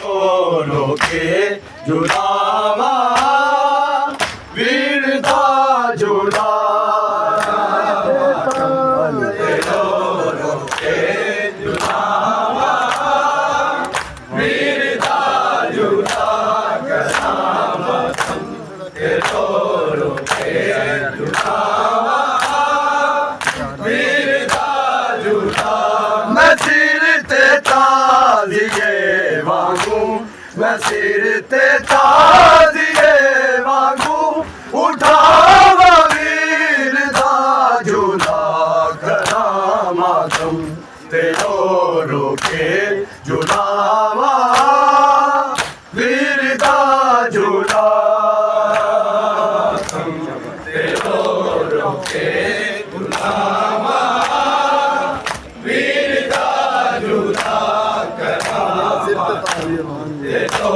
रोके जुलावा वीरता जुला रोके जुलावा वीरता जुला रोके जुलावा वीरता जुला मैं सिर ते ताजिए वांगू मैं सिर ते ताजिए वांगू उठावा वीर दा झूला करा मातम तेरो रोके झूलावा वीर दा झूला तेरो रोके झूलावा वीर दा झूला करा तेरो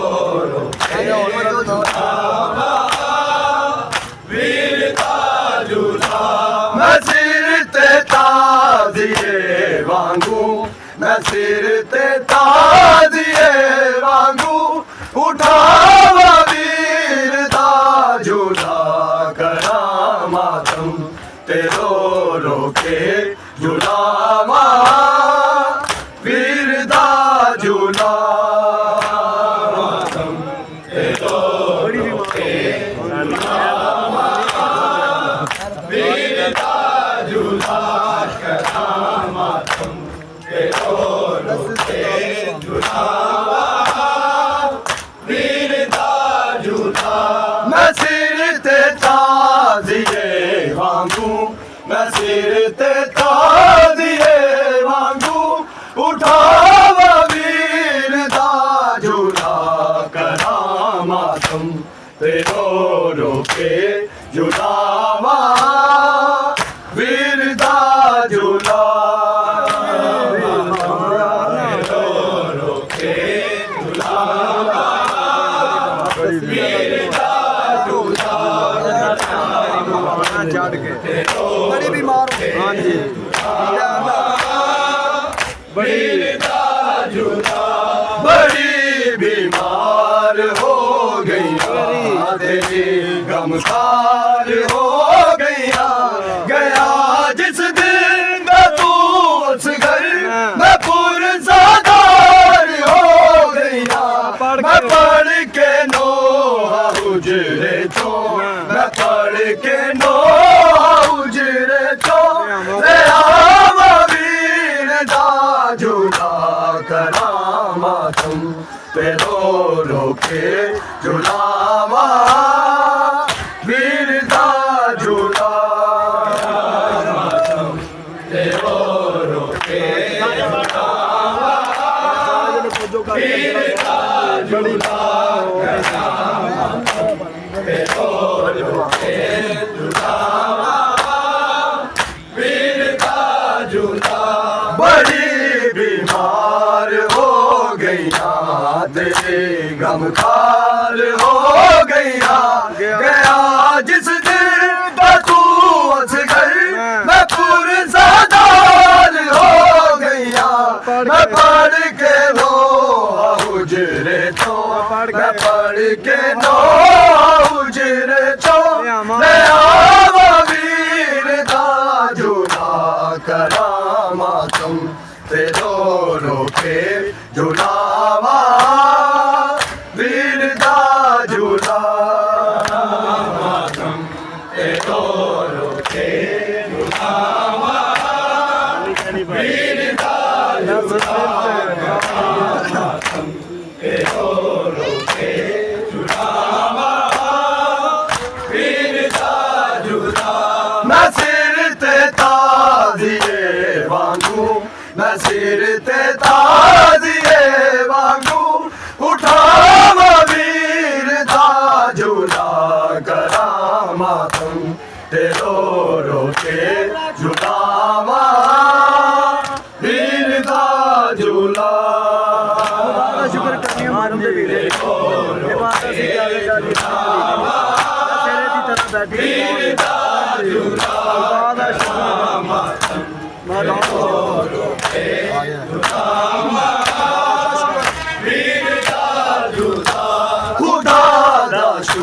रोके झूलावा वीर दा झूला मैं सिर ते ताजिए वांगू मैं सिर ते ताजिए वांगू उठावा वीर दा झूला करा मातम तेरो रोके झूलावा वीर दा झूला मातम तेरो रोके झूलावा वीर दा झूला करा मातम तेरो रोके झूलावा वीर दा झूला मैं सिर ते ताजिए वांगू मैं सिर ते ताजिए वांगू उठावा वीर दा झूला करा मातम तेरो रोके झूलावा वीर दा झूला तेरो रोके झूलावा वीर दा झूला बड़ी बीमार हाँ जी वीर दा झूला बड़ी बीमार हो गई तेरी गमखार हो गया गया जिस दिन मैं तू उस घर मैं पुरज़ादार हो गया मैं पढ़ के नो उजरे तो मैं पढ़ के नो उजरे तो आवा वीर दा झूला करा मातम तेरो रोके झूलावा वीर दा झूला मातम तेरो रोके झूलावा वीर दा झूला करा मातम तेरो रोके झूलावा वीर दा झूला बड़ी बीमार हो गईया तेरे गमखार हो गईया गया जिस दिन तू उस घर मैं पुरज़ादार हो गईया मैं पढ़ के वो उजरे तो मैं पढ़ के नो उजरे तो मैं आवा वीर दा झूला करा मातम तेरो रोके झूलावा वीर दा झूला मातम तेरो रोके झूलावा वीर दा झूला मातम तेरो रोके झूलावा वीर दा झूला मैं सिर ते ताजिए वांगू मैं सिर ते ताजिए वांगू उठावा वीर दा झूला करा मातम तेरो रोके झूलावा वीर दा झूला शुक्र करनी मैडम दे वीरे ये बात ਅਸੀਂ ਕਿਹਾ झूलावा वीर दा झूला करा मातम तेरो रोके झूलावा वीर दा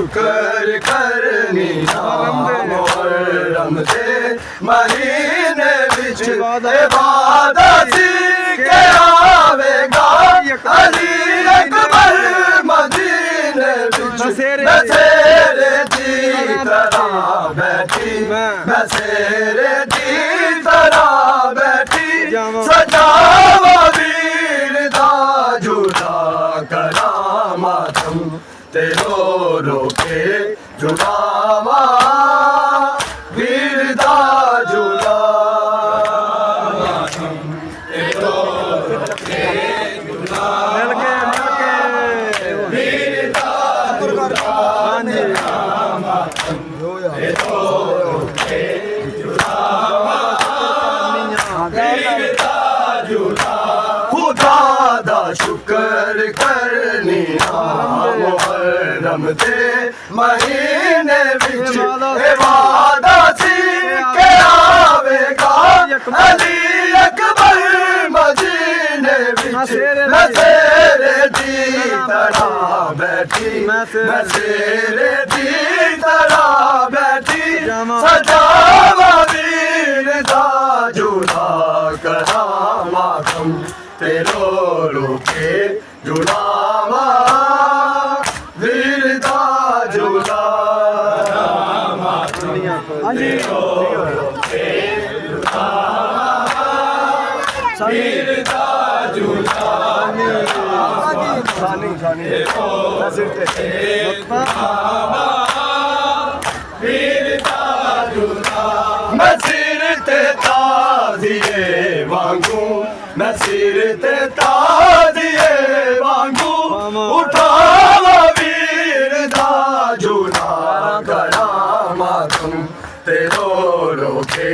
शुक्र करनी मुहर्रम दे महीने विच इबादत के आवेगा अली अकबर मदीने विच नसेरे दी तरह बैठी मैं सेरे दी तरह बैठी सजावा वीर दा झूला करामातम तेरो रोके जुलावा वीर दा झूला खुदा दा शुक्र करनी मुहर्रम दे महीने विच इबादत के आवेगा अली अकबर मदीने विच नसेरे दी तरह बैठी मैं सेरे दी तरह बैठी सजावा वीर दा झूला करामातम तेरो रोके जुलावा वीर दा झूला वीर दा झूला मैं सिर ते ताजिए वांगू मैं सिर ते ताजिए वांगू उठावा वीर दा झूला करामातम तेरो रोके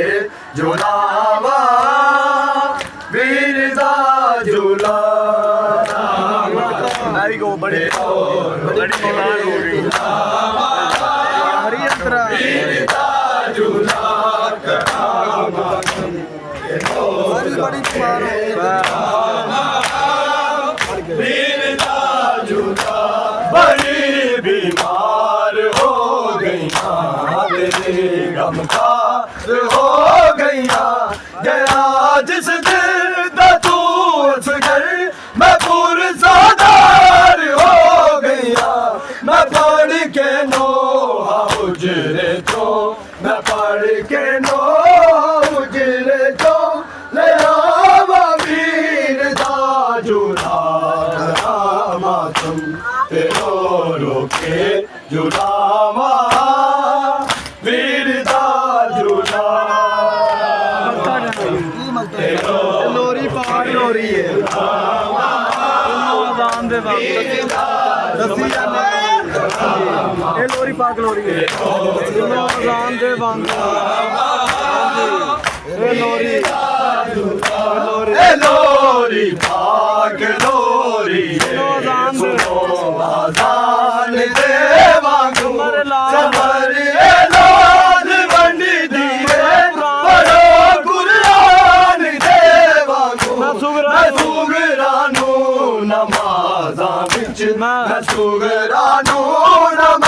झूलावा वीर दा झूला आई गो बड़ी बड़ी मौलान हो गई हरियंत्रा वीर दा झूला करामातम बड़ी बड़ी बीमार हो गई गमकार हो गई गया जिस दिल दा तू उस घर मैं पुरसादार हो गई मैं पढ़ के नोहा उजरे तो मैं पढ़ के नोहा उजरे तो ले आवा वीर दा झूला करामातम तेरो रोके जुलावा वीर दा झूला लोरी पार लोरी है आजान दे वक्त दसी जाने ये लोरी पाक लोरी है आजान दे वक्त ये लोरी लोरी पाक लोरी आजान दे वक्त सबर लाल बंडी दी बड़ो कुरान दे वक्त मैं सुगरानू नमाज़ां विच मैं सुगरानू नमाज़ां